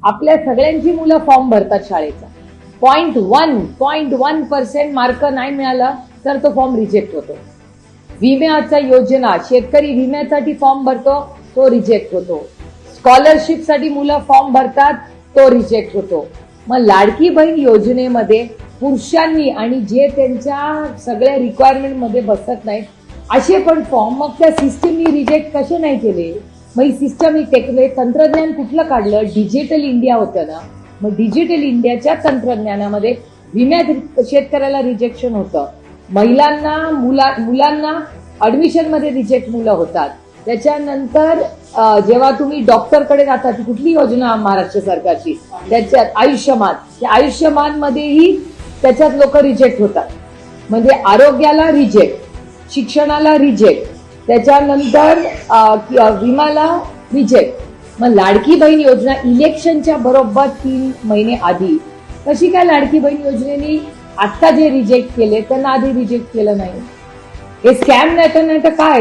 आपल्या सगळ्यांची मुलं फॉर्म भरतात शाळेचा. 0.1% मार्क नाही मिळाला तर तो फॉर्म रिजेक्ट होतो. विम्याच्या योजना, शेतकरी विम्यासाठी फॉर्म भरतो, तो रिजेक्ट होतो. स्कॉलरशिप साठी मुलं फॉर्म भरतात, तो रिजेक्ट होतो. मग लाडकी बहीण योजनेमध्ये पुरुषांनी आणि जे त्यांच्या सगळ्या रिक्वायरमेंट मध्ये बसत नाहीत असे पण फॉर्म मग त्या सिस्टीमनी रिजेक्ट कसे नाही केले. मग ही सिस्टम, ही तंत्रज्ञान कुठलं काढलं? डिजिटल इंडिया होतं ना. मग डिजिटल इंडियाच्या तंत्रज्ञानामध्ये विम्यात शेतकऱ्याला रिजेक्शन होतं. महिलांना, मुलांना ऍडमिशन मध्ये रिजेक्ट मुलं होतात. त्याच्यानंतर जेव्हा तुम्ही डॉक्टरकडे जाता, ती कुठली योजना महाराष्ट्र सरकारची, त्याच्यात आयुष्यमान, त्या आयुष्यमान मध्येही त्याच्यात लोक रिजेक्ट होतात. म्हणजे आरोग्याला रिजेक्ट, शिक्षणाला रिजेक्ट, त्याच्यानंतर विमाला रिजेक्ट. मग लाडकी बहीण योजना इलेक्शनच्या बरोबर 3 महिने आधी कशी काय लाडकी बहीण योजनेने आता जे रिजेक्ट केले त्यांना आधी रिजेक्ट केलं नाही? हे स्कॅम नाही तर काय?